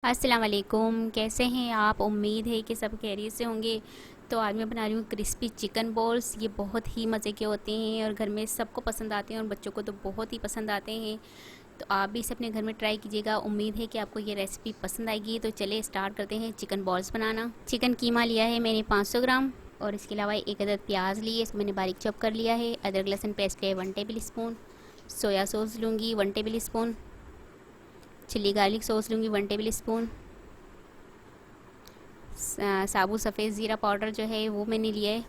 अस्सलाम वालेकुम। कैसे हैं आप? उम्मीद है कि सब खैरियत से होंगे। तो आज मैं बना रही हूँ क्रिस्पी चिकन बॉल्स। ये बहुत ही मज़े के होते हैं और घर में सबको पसंद आते हैं और बच्चों को तो बहुत ही पसंद आते हैं। तो आप भी इसे अपने घर में ट्राई कीजिएगा। उम्मीद है कि आपको ये रेसिपी पसंद आएगी। तो चलिए स्टार्ट करते हैं चिकन बॉल्स बनाना। चिकन कीमा लिया है मैंने 500 ग्राम, और इसके अलावा एक अदद प्याज ली है, इसको मैंने बारीक चॉप कर लिया है। अदरक लहसुन पेस्ट है 1 टेबल स्पून। सोया सॉस लूँगी 1 table spoon. Chilli garlic sauce लूँगी 1 टेबल स्पून। साबुत सफ़ेद ज़ीरा पाउडर जो है वो मैंने लिया है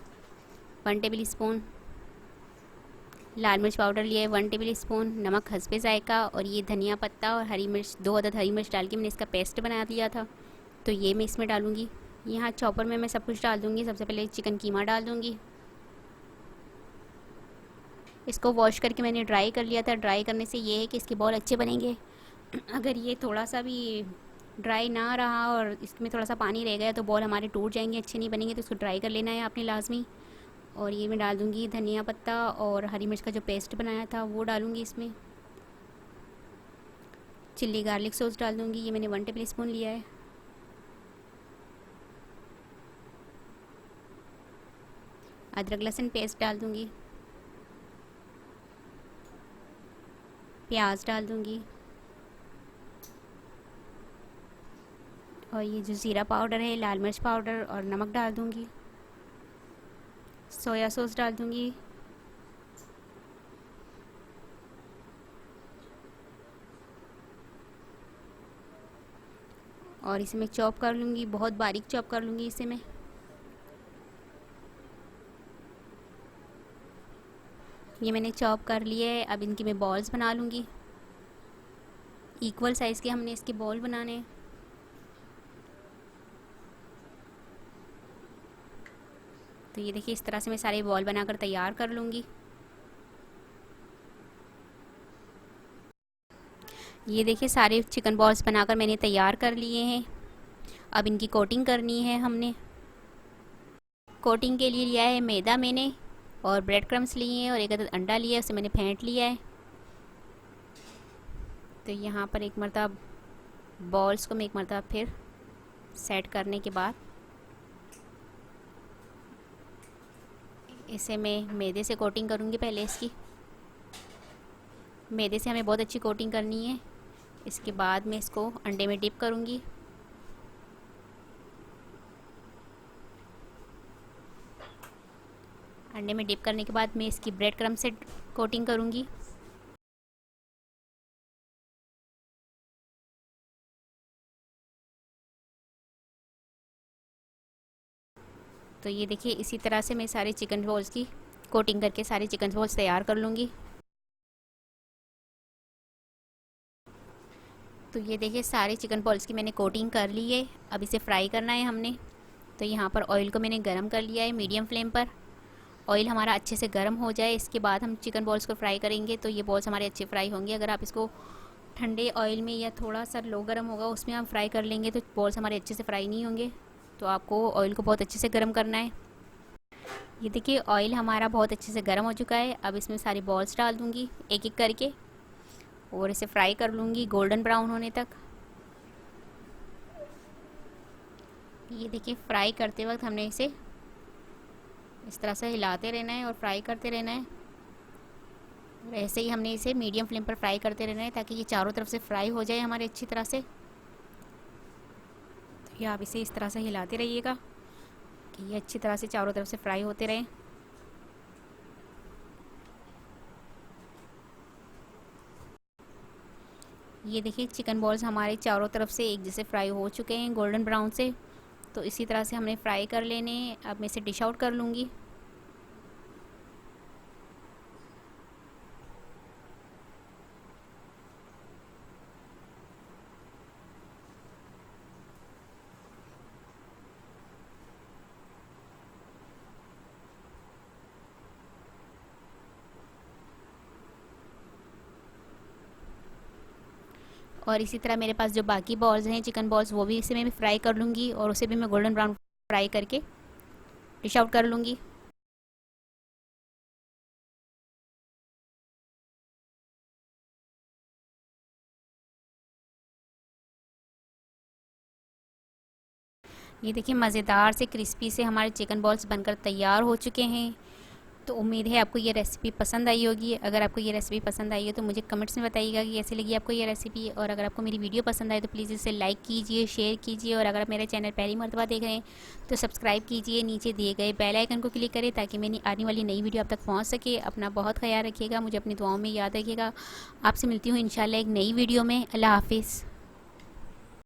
1 टेबल स्पून। लाल मिर्च पाउडर लिया है 1 टेबल स्पून। नमक हस्बे जायका। और ये धनिया पत्ता और हरी मिर्च, 2 अदद हरी मिर्च डाल के मैंने इसका पेस्ट बना दिया था, तो ये मैं इसमें डालूँगी। यहाँ चॉपर में मैं सब कुछ डाल दूँगी। सबसे पहले चिकन कीमा डाल दूँगी। इसको वॉश करके मैंने ड्राई कर लिया था। ड्राई करने से ये है कि इसके बॉल अच्छे बनेंगे। अगर ये थोड़ा सा भी ड्राई ना रहा और इसमें थोड़ा सा पानी रह गया तो बॉल हमारे टूट जाएंगे, अच्छे नहीं बनेंगे। तो इसको ड्राई कर लेना है आपने लाजमी। और ये मैं डाल दूँगी धनिया पत्ता और हरी मिर्च का जो पेस्ट बनाया था वो डालूँगी इसमें। चिल्ली गार्लिक सॉस डाल दूँगी, ये मैंने 1 टेबल स्पून लिया है। अदरक लहसुन पेस्ट डाल दूँगी। प्याज डाल दूँगी। और ये जो ज़ीरा पाउडर है, लाल मिर्च पाउडर और नमक डाल दूँगी। सोया सॉस डाल दूँगी। और इसे मैं चॉप कर लूँगी, बहुत बारीक चॉप कर लूँगी इसे मैं। ये मैंने चॉप कर लिया है। अब इनकी मैं बॉल्स बना लूँगी। इक्वल साइज़ के हमने इसके बॉल बनाने हैं। तो ये देखिए, इस तरह से मैं सारे बॉल बनाकर तैयार कर लूँगी। ये देखिए, सारे चिकन बॉल्स बनाकर मैंने तैयार कर लिए हैं। अब इनकी कोटिंग करनी है हमने। कोटिंग के लिए लिया है मैदा मैंने, और ब्रेड क्रम्स लिए हैं, और एक अदद अंडा लिया है, उसे मैंने फेंट लिया है। तो यहाँ पर एक मरतबा बॉल्स को मैं एक मरतबा फिर सेट करने के बाद इसे मैं मैदे से कोटिंग करूँगी पहले इसकी। मैदे से हमें बहुत अच्छी कोटिंग करनी है। इसके बाद मैं इसको अंडे में डिप करूँगी। अंडे में डिप करने के बाद मैं इसकी ब्रेड क्रम्ब से कोटिंग करूँगी। तो ये देखिए, इसी तरह से मैं सारे चिकन बॉल्स की कोटिंग करके सारे चिकन बॉल्स तैयार कर लूँगी। तो ये देखिए, सारे चिकन बॉल्स की मैंने कोटिंग कर ली है। अब इसे फ्राई करना है हमने। तो यहाँ पर ऑयल को मैंने गरम कर लिया है मीडियम फ्लेम पर। ऑयल हमारा अच्छे से गर्म हो जाए, इसके बाद हम चिकन बॉल्स को फ्राई करेंगे, तो ये बॉल्स हमारे अच्छे फ्राई होंगे। अगर आप इसको ठंडे ऑयल में या थोड़ा सा लो गर्म होगा उसमें हम फ्राई कर लेंगे तो बॉल्स हमारे अच्छे से फ्राई नहीं होंगे। तो आपको ऑयल को बहुत अच्छे से गर्म करना है। ये देखिए, ऑयल हमारा बहुत अच्छे से गर्म हो चुका है। अब इसमें सारी बॉल्स डाल दूँगी एक एक करके, और इसे फ्राई कर लूँगी गोल्डन ब्राउन होने तक। ये देखिए, फ्राई करते वक्त हमने इसे इस तरह से हिलाते रहना है और फ्राई करते रहना है। और ऐसे ही हमने इसे मीडियम फ्लेम पर फ्राई करते रहना है ताकि ये चारों तरफ से फ्राई हो जाए हमारे अच्छी तरह से। तो ये आप इसे इस तरह से हिलाते रहिएगा कि ये अच्छी तरह से चारों तरफ से फ्राई होते रहें। ये देखिए, चिकन बॉल्स हमारे चारों तरफ से एक जैसे फ्राई हो चुके हैं गोल्डन ब्राउन से। तो इसी तरह से हमने फ्राई कर लेने हैं। अब मैं इसे डिश आउट कर लूँगी। और इसी तरह मेरे पास जो बाकी बॉल्स हैं चिकन बॉल्स, वो भी इसे मैं भी फ्राई कर लूँगी और उसे भी मैं गोल्डन ब्राउन फ्राई करके डिश आउट कर लूँगी। ये देखिए मज़ेदार से क्रिस्पी से हमारे चिकन बॉल्स बनकर तैयार हो चुके हैं। तो उम्मीद है आपको ये रेसिपी पसंद आई होगी। अगर आपको ये रेसिपी पसंद आई है तो मुझे कमेंट्स में बताइएगा कि कैसी लगी आपको ये रेसिपी। और अगर आपको मेरी वीडियो पसंद आए तो प्लीज़ इसे लाइक कीजिए, शेयर कीजिए। और अगर आप मेरे चैनल पहली मर्तबा देख रहे हैं तो सब्सक्राइब कीजिए, नीचे दिए गए बेल आइकन को क्लिक करें ताकि मेरी आने वाली नई वीडियो आप तक पहुँच सके। अपना बहुत ख्याल रखिएगा, मुझे अपनी दुआओं में याद रखिएगा। आपसे मिलती हूँ इंशाल्लाह एक नई वीडियो में। अल्लाह हाफिज़।